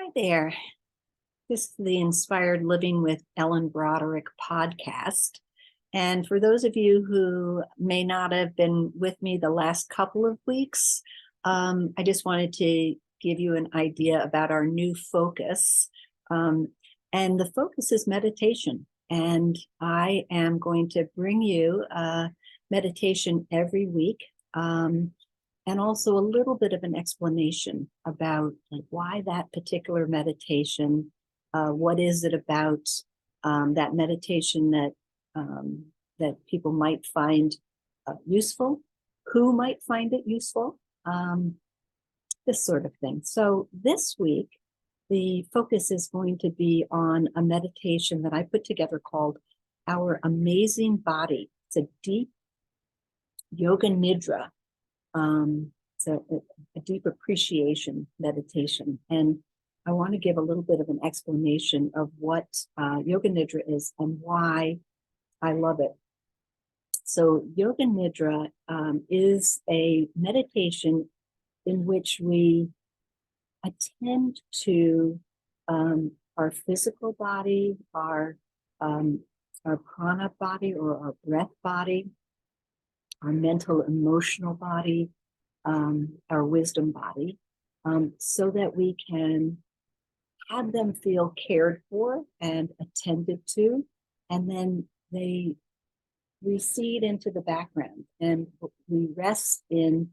Hi there. This is the Inspired Living with Ellen Broderick podcast. And for those of you who may not have been with me the last couple of weeks, I just wanted to give you an idea about our new focus. And the focus is meditation. And I am going to bring you meditation every week. And also a little bit of an explanation about why that particular meditation, what is it about that meditation that people might find useful, who might find it useful, this sort of thing. So this week, the focus is going to be on a meditation that I put together called Our Amazing Body. It's a deep Yoga Nidra. It's a deep appreciation meditation. And I want to give a little bit of an explanation of what Yoga Nidra is and why I love it. So Yoga Nidra is a meditation in which we attend to our physical body, our prana body or our breath body, our mental, emotional body, our wisdom body, so that we can have them feel cared for and attended to, and then they recede into the background, and we rest in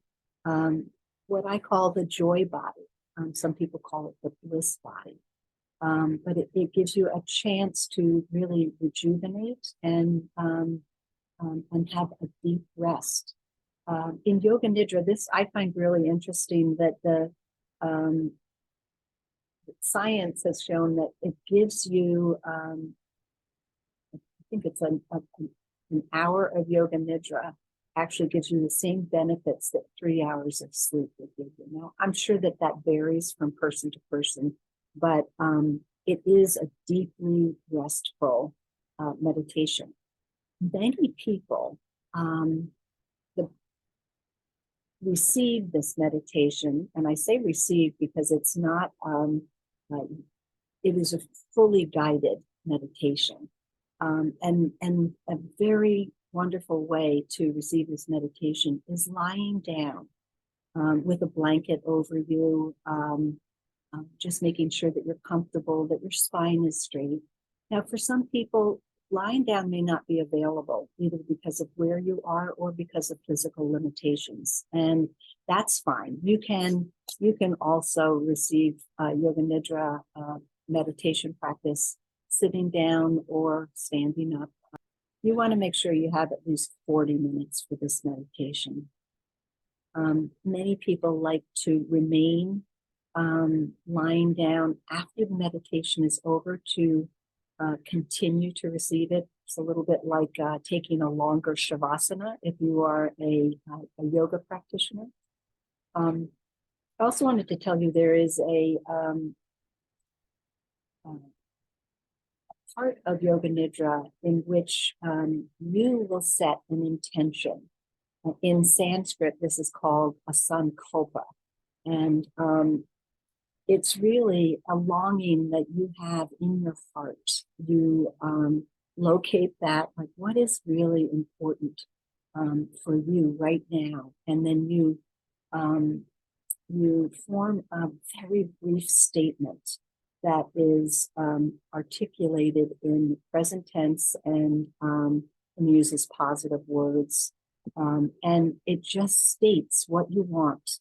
what I call the joy body. Some people call it the bliss body, but it gives you a chance to really rejuvenate and have a deep rest. In Yoga Nidra, this I find really interesting that the science has shown that it gives you, I think it's an hour of Yoga Nidra actually gives you the same benefits that 3 hours of sleep would give you. Now, I'm sure that varies from person to person, but it is a deeply restful meditation. Many people receive this meditation, and I say receive because it's not, it is a fully guided meditation. And a very wonderful way to receive this meditation is lying down with a blanket over you, just making sure that you're comfortable, that your spine is straight. Now, for some people, lying down may not be available, either because of where you are or because of physical limitations, and that's fine. You can also receive Yoga Nidra meditation practice sitting down or standing up. You want to make sure you have at least 40 minutes for this meditation. Many people like to remain lying down after the meditation is over to continue to receive it. It's a little bit like taking a longer shavasana if you are a yoga practitioner. I also wanted to tell you there is a part of Yoga Nidra in which you will set an intention. In Sanskrit, this is called a Sankulpa. And it's really a longing that you have in your heart. You locate that, like what is really important for you right now. And then you form a very brief statement that is articulated in present tense and uses positive words. And it just states what you want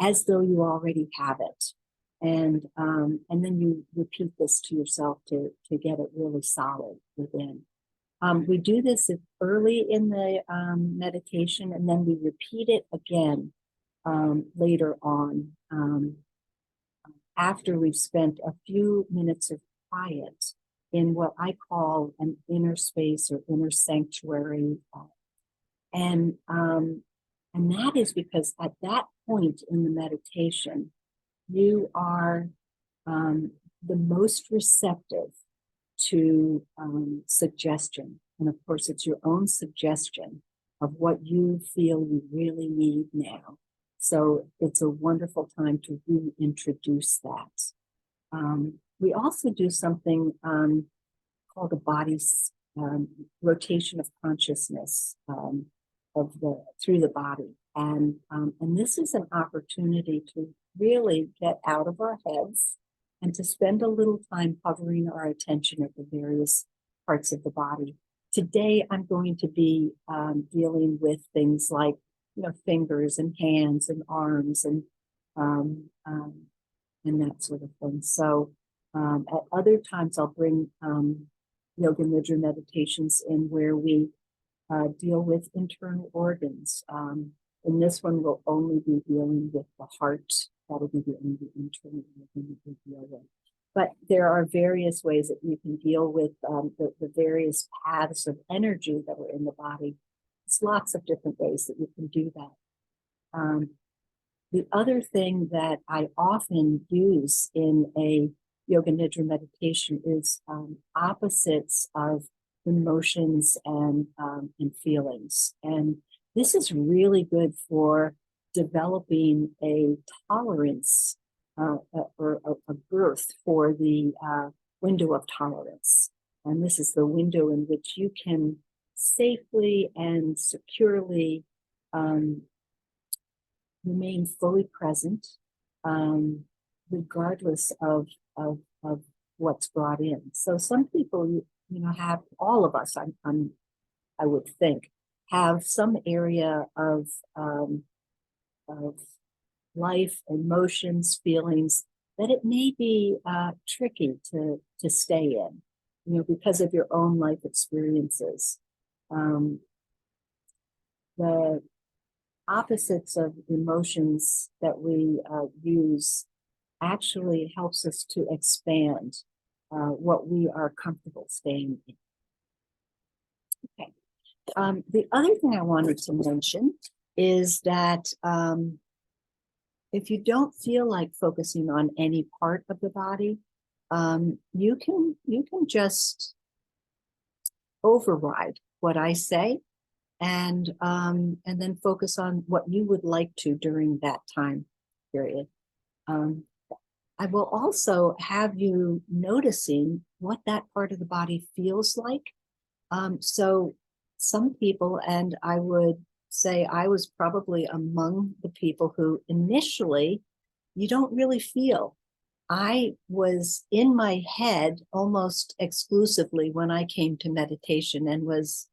as though you already have it. And then you repeat this to yourself to get it really solid within. We do this early in the meditation, and then we repeat it again later on after we've spent a few minutes of quiet in what I call an inner space or inner sanctuary. And that is because at that point in the meditation, you are the most receptive to suggestion. And of course, it's your own suggestion of what you feel you really need now. So it's a wonderful time to reintroduce that. We also do something called a body's rotation of consciousness through the body. And this is an opportunity to really get out of our heads and to spend a little time hovering our attention at the various parts of the body. Today, I'm going to be dealing with things like, fingers and hands and arms and that sort of thing. So at other times, I'll bring Yoga Nidra meditations in where we deal with internal organs. In this one, we'll only be dealing with the heart. That'll be the only internal organ we deal with. But there are various ways that you can deal with the various paths of energy that are in the body. There's lots of different ways that you can do that. The other thing that I often use in a Yoga Nidra meditation is opposites of emotions and feelings. And this is really good for developing a tolerance or a birth for the window of tolerance. And this is the window in which you can safely and securely remain fully present, regardless of what's brought in. So some people, have, all of us, I would think, have some area of life, emotions, feelings that it may be tricky to stay in, because of your own life experiences. The opposites of emotions that we use actually helps us to expand what we are comfortable staying in. Okay. The other thing I wanted to mention is that if you don't feel like focusing on any part of the body, you can just override what I say and then focus on what you would like to during that time period. I will also have you noticing what that part of the body feels like. So some people, and I would say I was probably among the people who initially you don't really feel. I was in my head almost exclusively when I came to meditation and was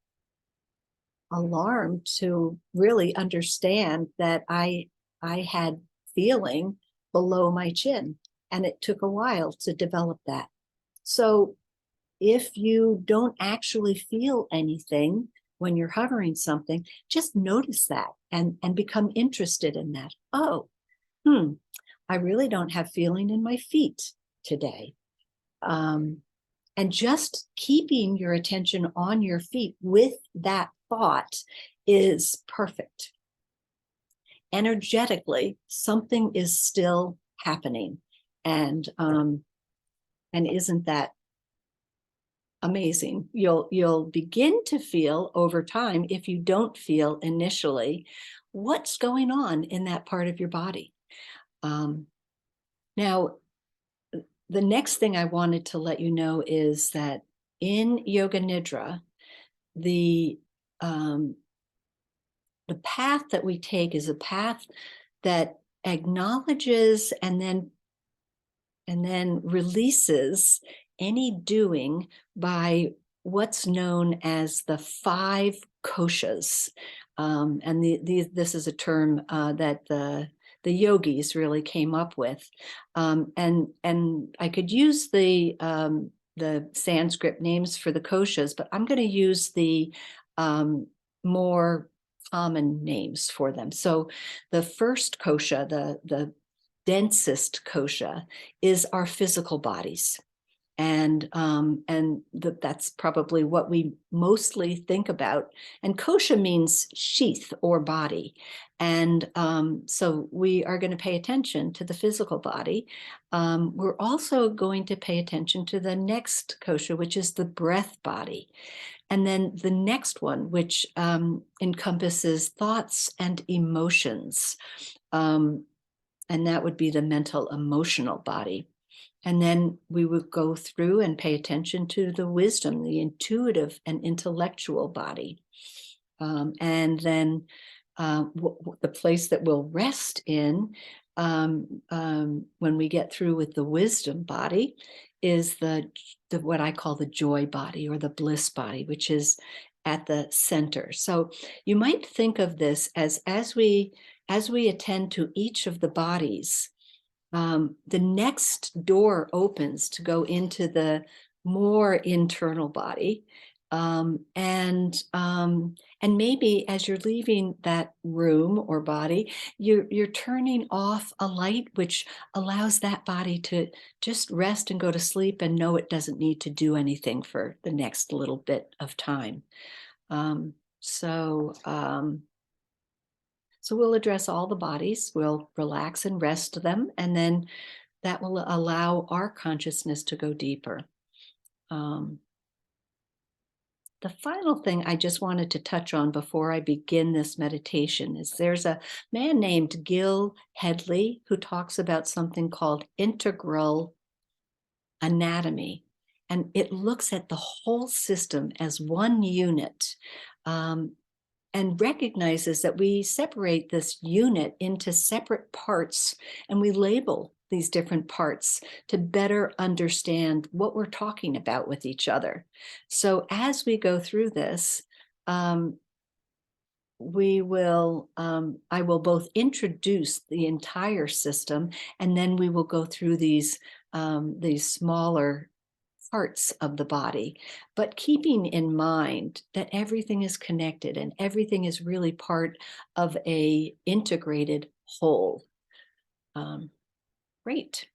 alarmed to really understand that I had feeling below my chin, and it took a while to develop that. So if you don't actually feel anything when you're hovering something, just notice that and become interested in that. Oh, I really don't have feeling in my feet today. And just keeping your attention on your feet with that thought is perfect. Energetically, something is still happening. And isn't that amazing? You'll begin to feel over time, if you don't feel initially, what's going on in that part of your body. Now, the next thing I wanted to let you know is that in Yoga Nidra, the path that we take is a path that acknowledges and then releases any doing by what's known as the 5 koshas. And this is a term that the yogis really came up with. And I could use the Sanskrit names for the koshas, but I'm going to use the more common names for them. So the first kosha, the densest kosha, is our physical bodies. And that's probably what we mostly think about. And kosha means sheath or body. And so we are going to pay attention to the physical body. We're also going to pay attention to the next kosha, which is the breath body. And then the next one, which encompasses thoughts and emotions. And that would be the mental emotional body. And then we would go through and pay attention to the wisdom, the intuitive and intellectual body. And then the place that we'll rest in when we get through with the wisdom body is the what I call the joy body or the bliss body, which is at the center. So you might think of this as we attend to each of the bodies, the next door opens to go into the more internal body. And maybe as you're leaving that room or body, you're turning off a light, which allows that body to just rest and go to sleep and know it doesn't need to do anything for the next little bit of time. So we'll address all the bodies, we'll relax and rest them, and then that will allow our consciousness to go deeper. The final thing I just wanted to touch on before I begin this meditation is there's a man named Gil Hedley who talks about something called integral anatomy, and it looks at the whole system as one unit. And recognizes that we separate this unit into separate parts and we label these different parts to better understand what we're talking about with each other. So as we go through this, I will both introduce the entire system, and then we will go through these smaller parts of the body, but keeping in mind that everything is connected and everything is really part of a integrated whole. Great.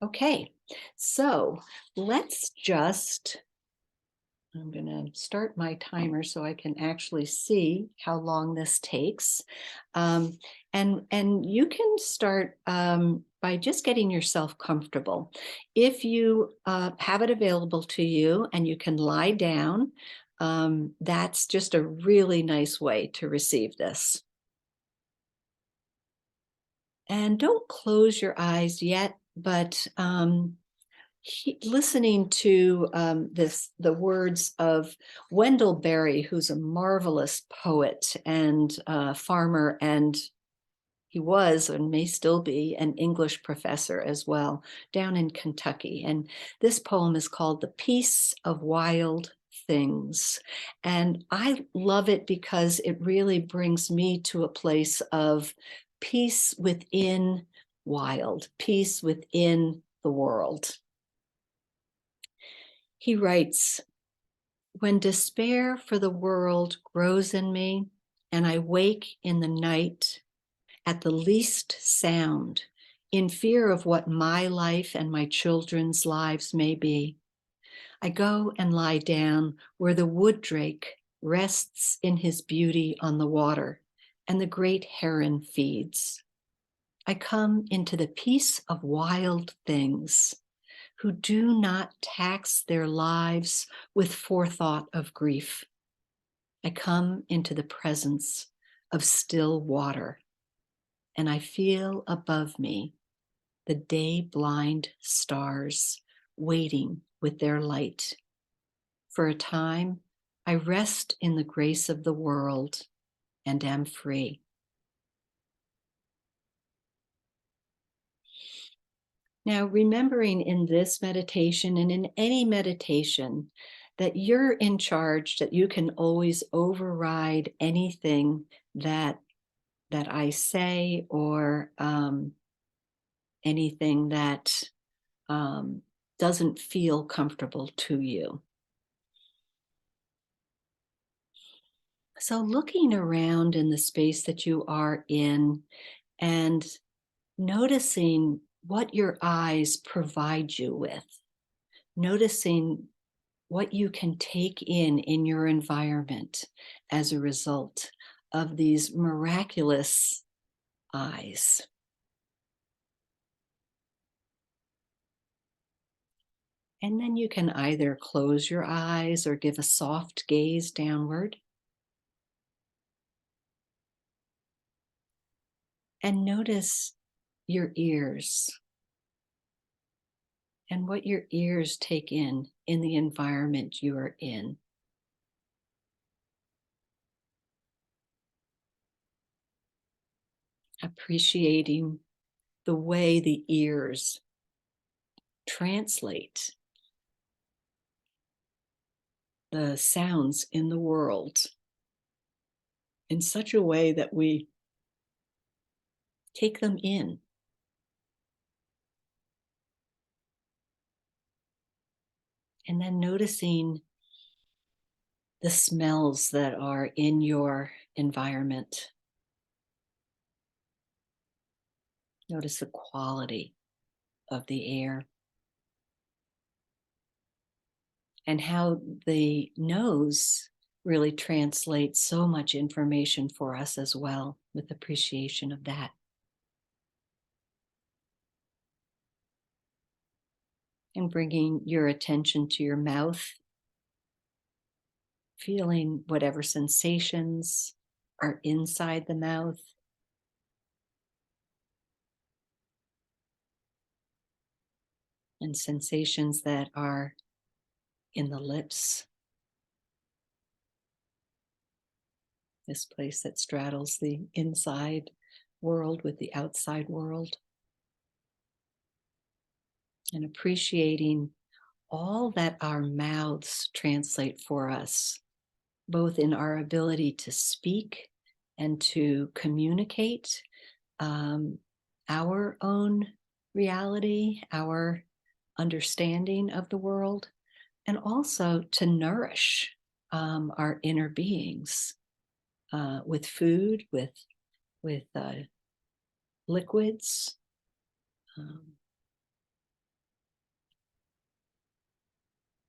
Okay, so let's I'm going to start my timer so I can actually see how long this takes. And you can start by just getting yourself comfortable. If you have it available to you and you can lie down, that's just a really nice way to receive this. And don't close your eyes yet, but listening to the words of Wendell Berry, who's a marvelous poet and farmer, and he was and may still be an English professor as well down in Kentucky. And this poem is called "The Peace of Wild Things." And I love it because it really brings me to a place of peace within wild, peace within the world. He writes, "When despair for the world grows in me, and I wake in the night at the least sound, in fear of what my life and my children's lives may be, I go and lie down where the wood drake rests in his beauty on the water, and the great heron feeds. I come into the peace of wild things, who do not tax their lives with forethought of grief. I come into the presence of still water, and I feel above me the day-blind stars waiting with their light. For a time, I rest in the grace of the world and am free." Now, remembering in this meditation and in any meditation that you're in charge, that you can always override anything that I say or anything that doesn't feel comfortable to you. So looking around in the space that you are in and noticing what your eyes provide you with, noticing what you can take in your environment as a result of these miraculous eyes. And then you can either close your eyes or give a soft gaze downward. And notice your ears. and what your ears take in the environment you are in. Appreciating the way the ears translate the sounds in the world in such a way that we take them in. And then noticing the smells that are in your environment. Notice the quality of the air and how the nose really translates so much information for us as well, with appreciation of that. And bringing your attention to your mouth, feeling whatever sensations are inside the mouth. And sensations that are in the lips, this place that straddles the inside world with the outside world. And appreciating all that our mouths translate for us, both in our ability to speak and to communicate our own reality, our understanding of the world, and also to nourish our inner beings with food, with liquids,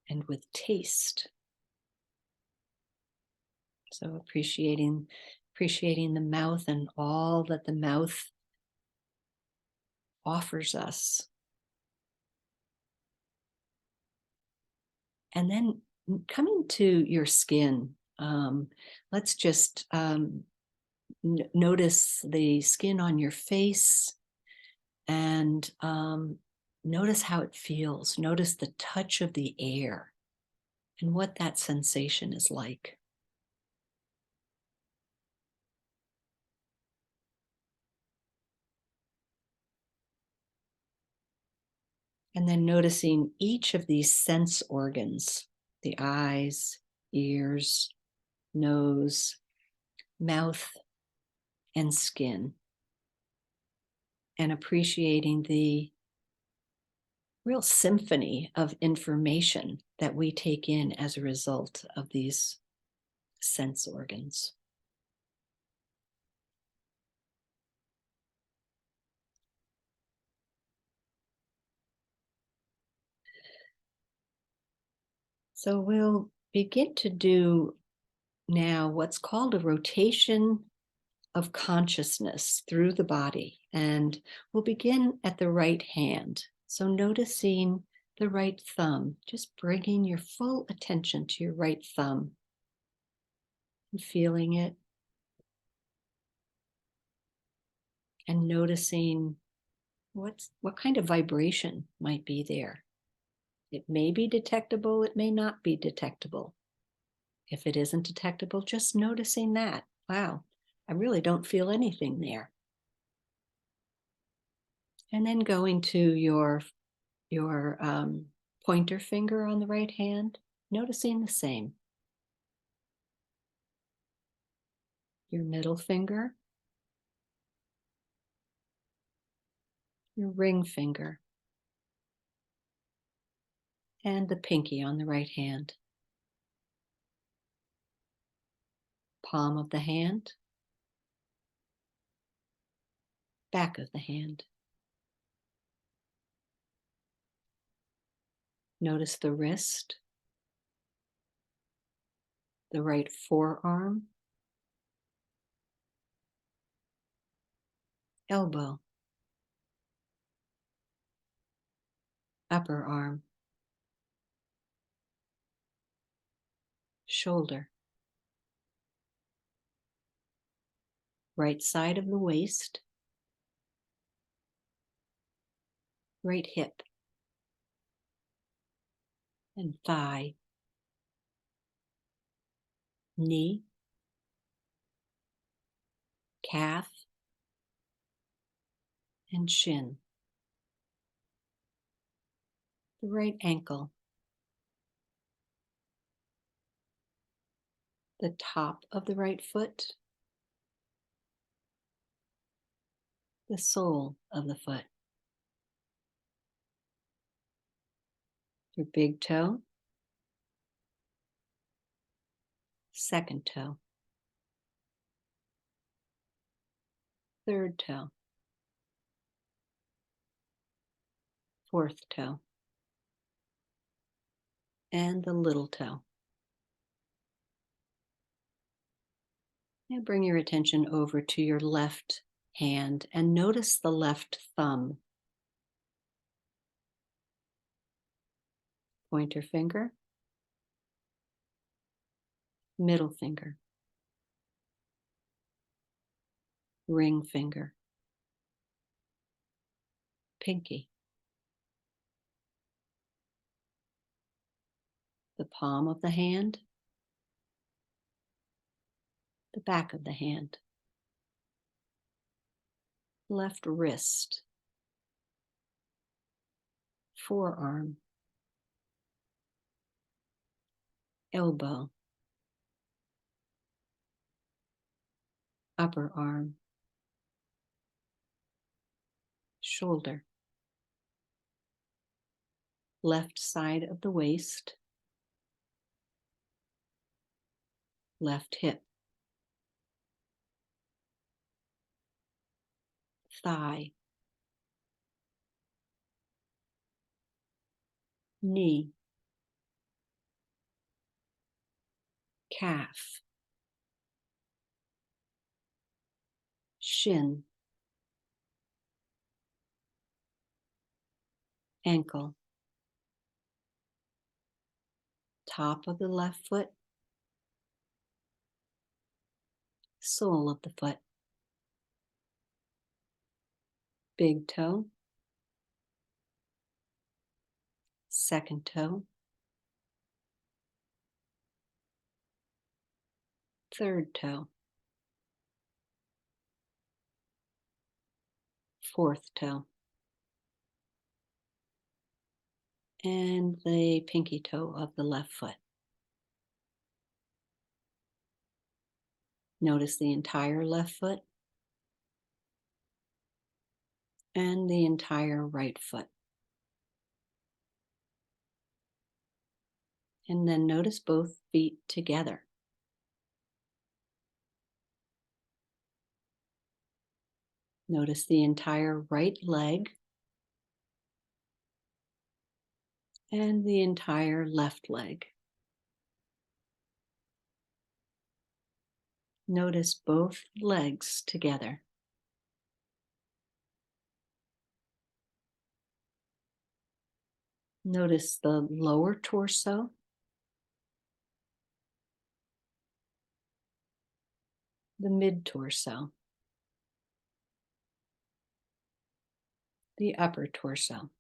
and with taste. So appreciating the mouth and all that the mouth offers us. And then coming to your skin, let's just notice the skin on your face and notice how it feels. Notice the touch of the air and what that sensation is like. And then noticing each of these sense organs, the eyes, ears, nose, mouth, and skin, and appreciating the real symphony of information that we take in as a result of these sense organs. So we'll begin to do now what's called a rotation of consciousness through the body. And we'll begin at the right hand. So noticing the right thumb, just bringing your full attention to your right thumb and feeling it. And noticing what kind of vibration might be there. It may be detectable, it may not be detectable. If it isn't detectable, just noticing that. Wow, I really don't feel anything there. And then going to your pointer finger on the right hand, noticing the same. Your middle finger, your ring finger, and the pinky on the right hand. Palm of the hand, back of the hand. Notice the wrist, the right forearm, elbow, upper arm, shoulder, right side of the waist, right hip, and thigh, knee, calf, and shin. The right ankle, the top of the right foot, the sole of the foot, your big toe, second toe, third toe, fourth toe, and the little toe. Now bring your attention over to your left hand and notice the left thumb, pointer finger, middle finger, ring finger, pinky, the palm of the hand, the back of the hand, left wrist, forearm, elbow, upper arm, shoulder, left side of the waist, left hip, thigh, knee, calf, shin, ankle, top of the left foot, sole of the foot, big toe, second toe, third toe, fourth toe, and the pinky toe of the left foot. Notice the entire left foot and the entire right foot. And then notice both feet together. Notice the entire right leg and the entire left leg. Notice both legs together. Notice the lower torso, the mid-torso, the upper torso.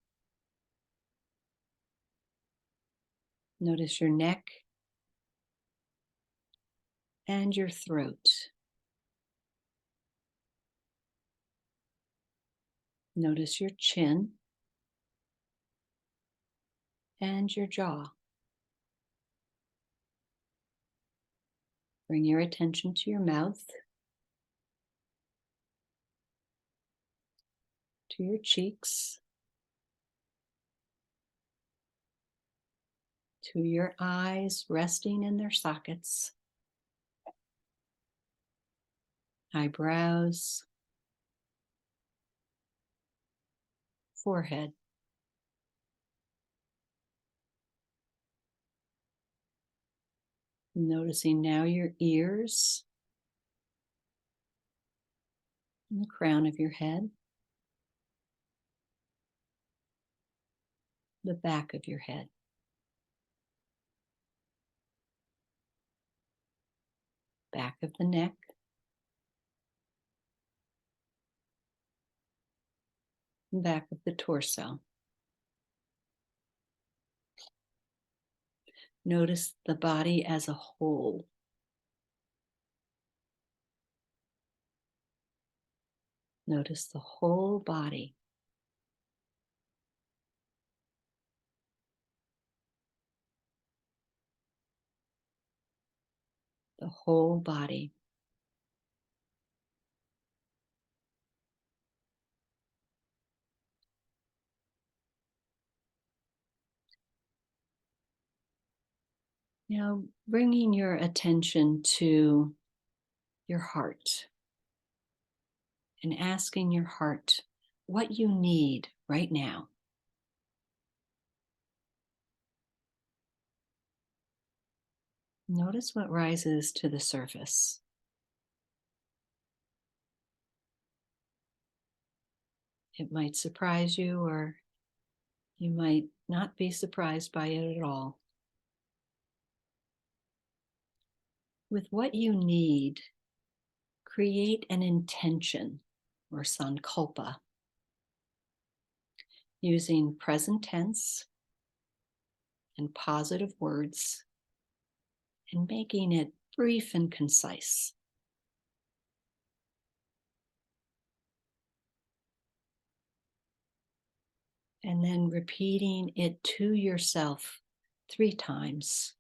Notice your neck and your throat. Notice your chin and your jaw. Bring your attention to your mouth, to your cheeks, to your eyes resting in their sockets, eyebrows, forehead. Noticing now your ears and the crown of your head, the back of your head, back of the neck, and back of the torso. Notice the body as a whole. Notice the whole body. The whole body. Now, bringing your attention to your heart and asking your heart what you need right now. Notice what rises to the surface. It might surprise you, or you might not be surprised by it at all. With what you need, create an intention or Sankulpa using present tense and positive words and making it brief and concise. And then repeating it to yourself 3 times.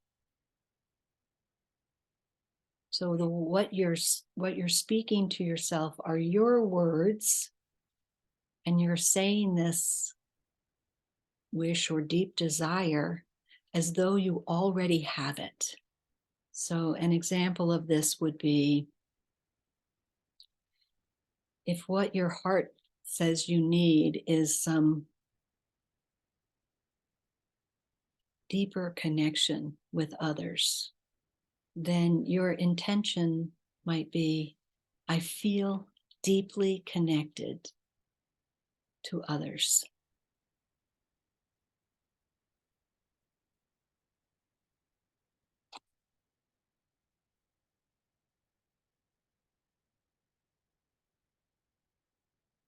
So what you're speaking to yourself are your words, and you're saying this wish or deep desire as though you already have it. So an example of this would be if what your heart says you need is some deeper connection with others, then your intention might be, I feel deeply connected to others.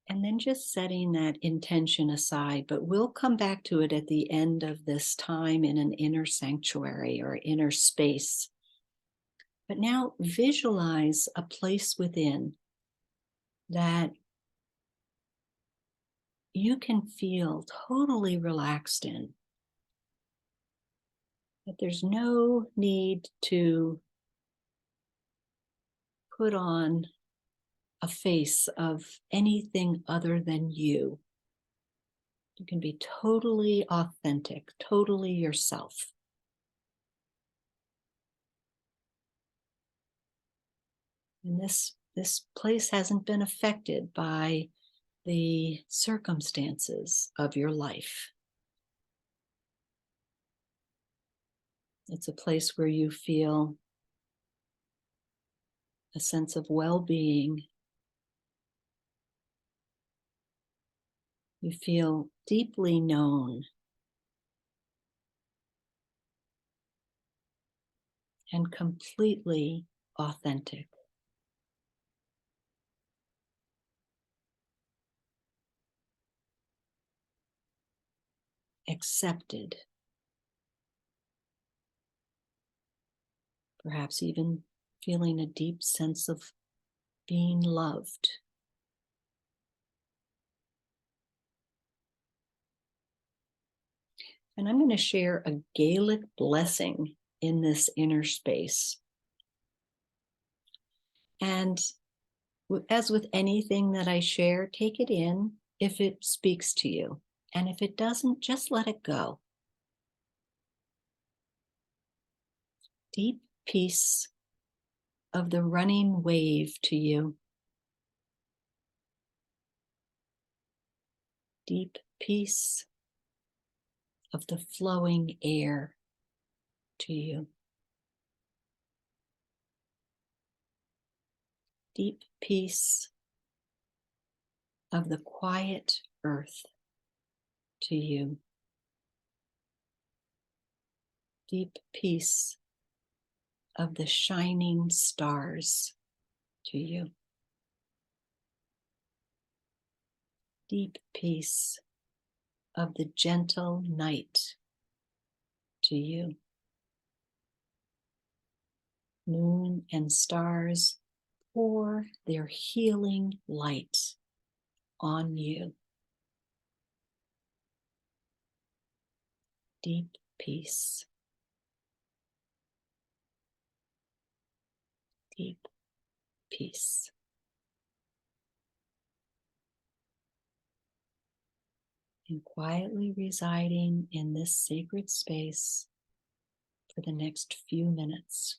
And then just setting that intention aside, but we'll come back to it at the end of this time in an inner sanctuary or inner space. But now visualize a place within that you can feel totally relaxed in. That there's no need to put on a face of anything other than you. You can be totally authentic, totally yourself. And this place hasn't been affected by the circumstances of your life. It's a place where you feel a sense of well-being. You feel deeply known and completely authentic. Accepted. Perhaps even feeling a deep sense of being loved. And I'm going to share a Gaelic blessing in this inner space. And as with anything that I share, take it in if it speaks to you. And if it doesn't, just let it go. Deep peace of the running wave to you. Deep peace of the flowing air to you. Deep peace of the quiet earth to you. Deep peace of the shining stars to you. Deep peace of the gentle night to you. moon, and stars pour their healing light on you. Deep peace. Deep peace. And quietly residing in this sacred space for the next few minutes.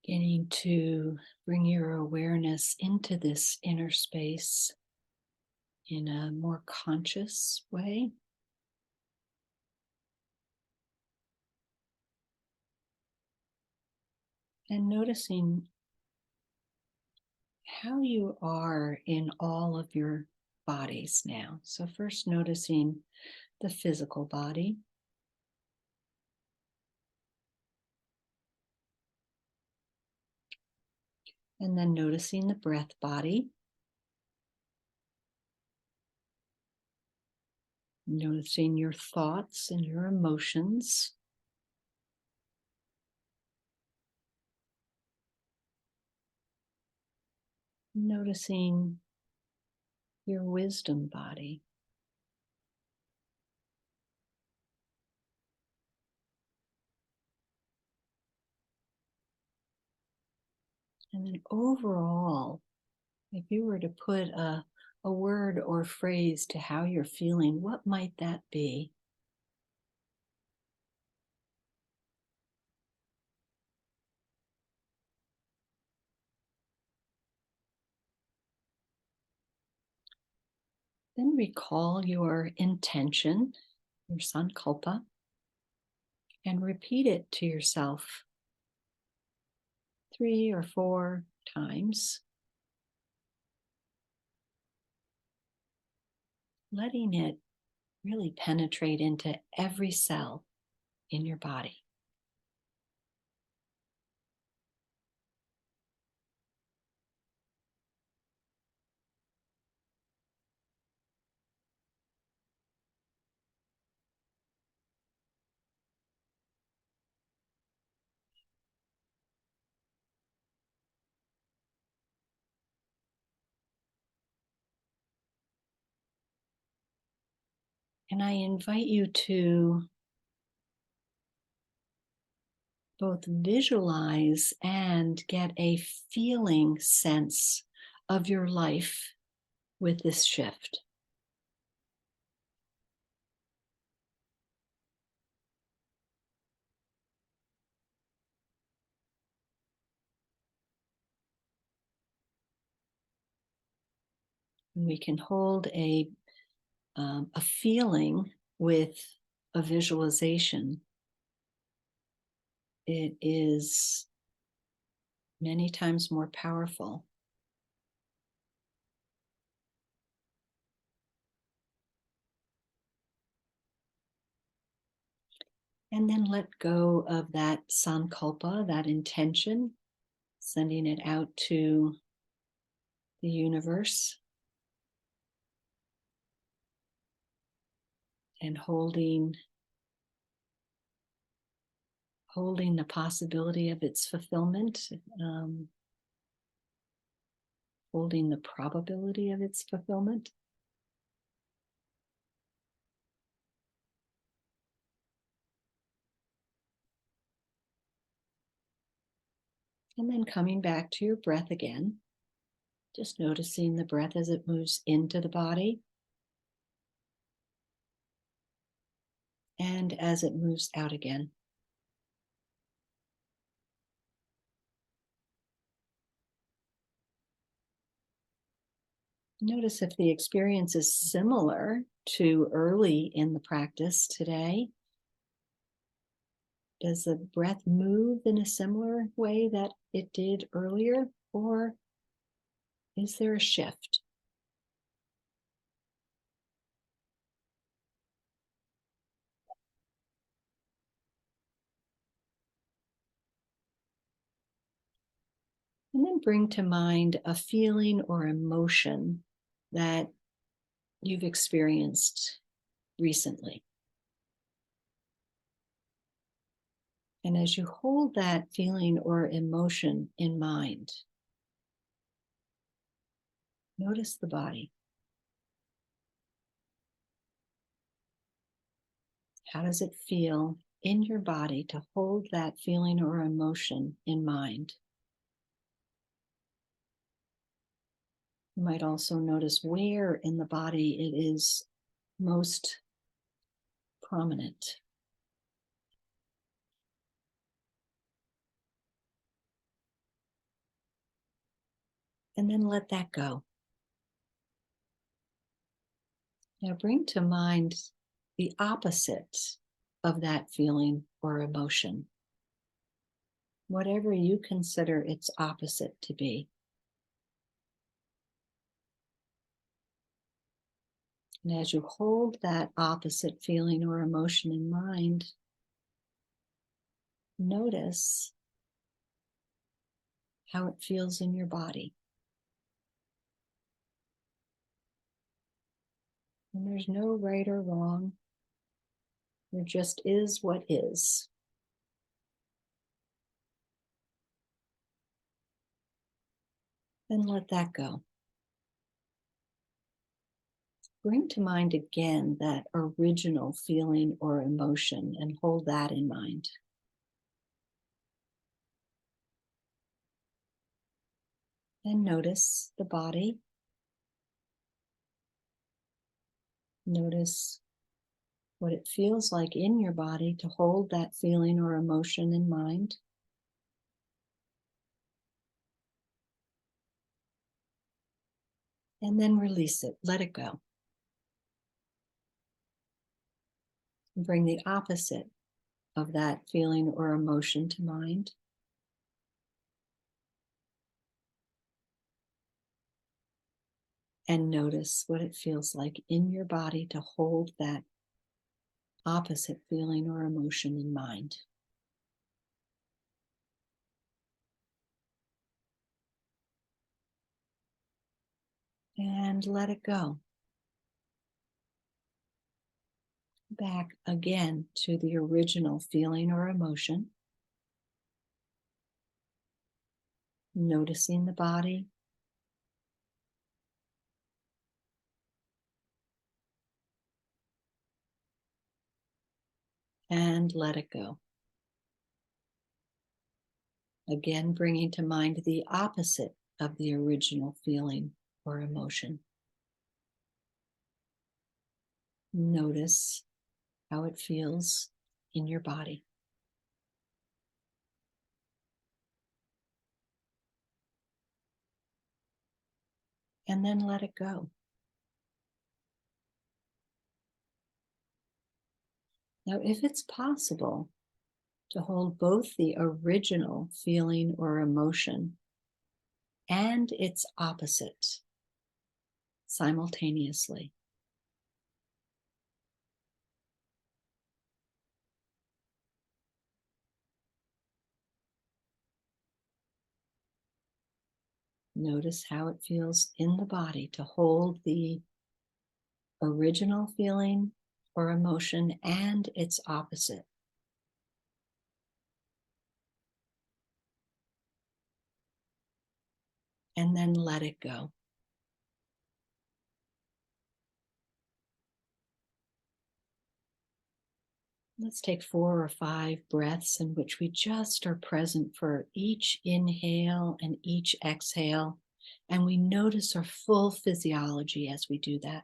Beginning to bring your awareness into this inner space in a more conscious way. And noticing how you are in all of your bodies now. So, first noticing the physical body. And then noticing the breath body. Noticing your thoughts and your emotions. Noticing your wisdom body. And then overall, if you were to put a word or phrase to how you're feeling, what might that be? Then recall your intention, your Sankulpa, and repeat it to yourself 3 or 4 times, letting it really penetrate into every cell in your body. And I invite you to both visualize and get a feeling sense of your life with this shift. We can hold a feeling with a visualization. It is many times more powerful. And then let go of that sankalpa, that intention, sending it out to the universe and holding the possibility of its fulfillment, holding the probability of its fulfillment. And then coming back to your breath again, just noticing the breath as it moves into the body and as it moves out again. Notice if the experience is similar to early in the practice today. Does the breath move in a similar way that it did earlier, or is there a shift? And then bring to mind a feeling or emotion that you've experienced recently. And as you hold that feeling or emotion in mind, notice the body. How does it feel in your body to hold that feeling or emotion in mind? You might also notice where in the body it is most prominent. And then let that go. Now bring to mind the opposite of that feeling or emotion, whatever you consider its opposite to be. And as you hold that opposite feeling or emotion in mind, notice how it feels in your body. And there's no right or wrong. There just is what is. Then let that go. Bring to mind again that original feeling or emotion and hold that in mind. And notice the body. Notice what it feels like in your body to hold that feeling or emotion in mind. And then release it, let it go. And bring the opposite of that feeling or emotion to mind. And notice what it feels like in your body to hold that opposite feeling or emotion in mind. And let it go. Back again to the original feeling or emotion. Noticing the body. And let it go. Again, bringing to mind the opposite of the original feeling or emotion. Notice how it feels in your body. And then let it go. Now, if it's possible to hold both the original feeling or emotion and its opposite simultaneously, notice how it feels in the body to hold the original feeling or emotion and its opposite. And then let it go. Let's take 4 or 5 breaths in which we just are present for each inhale and each exhale. And we notice our full physiology as we do that.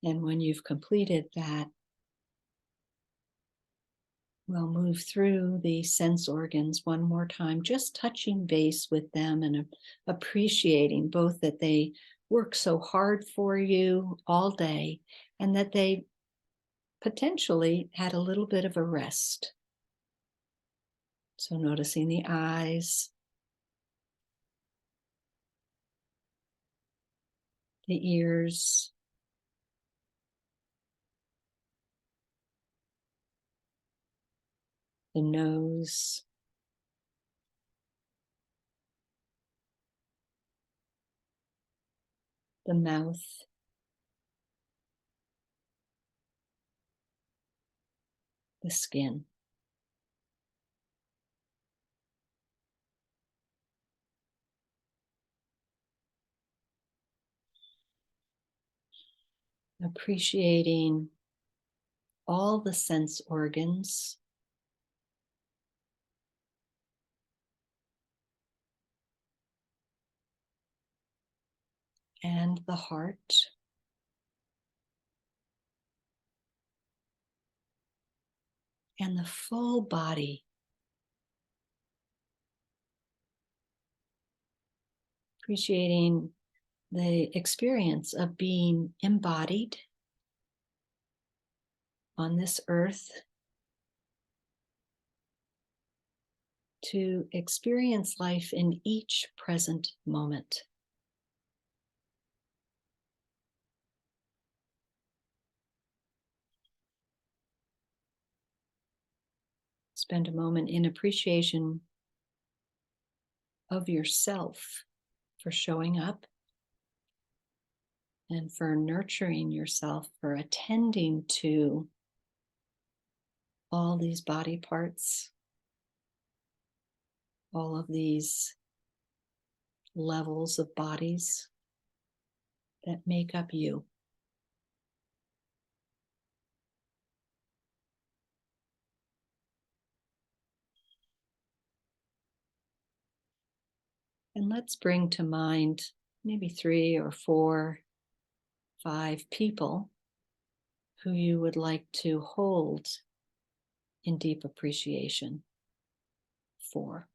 And when you've completed that, we'll move through the sense organs one more time, just touching base with them and appreciating both that they work so hard for you all day and that they potentially had a little bit of a rest. So noticing the eyes, the ears, the nose, the mouth, the skin. appreciating all the sense organs and the heart. And the full body. Appreciating the experience of being embodied on this earth to experience life in each present moment. Spend a moment in appreciation of yourself for showing up and for nurturing yourself, for attending to all these body parts, all of these levels of bodies that make up you. And let's bring to mind maybe 3 or 4, 5 people who you would like to hold in deep appreciation for.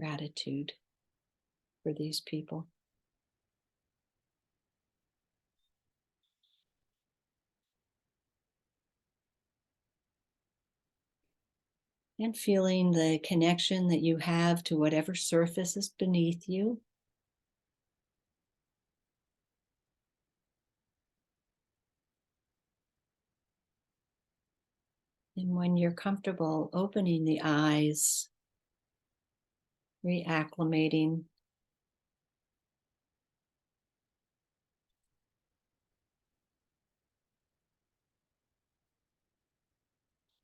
Gratitude for these people. And feeling the connection that you have to whatever surface is beneath you. And when you're comfortable, opening the eyes, reacclimating.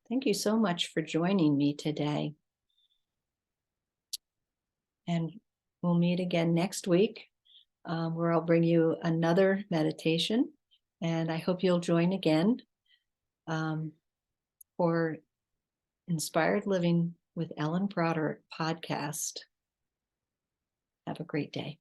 Thank you so much for joining me today. And we'll meet again next week, where I'll bring you another meditation. And I hope you'll join again for Inspired Living with Ellen Broderick podcast. Have a great day.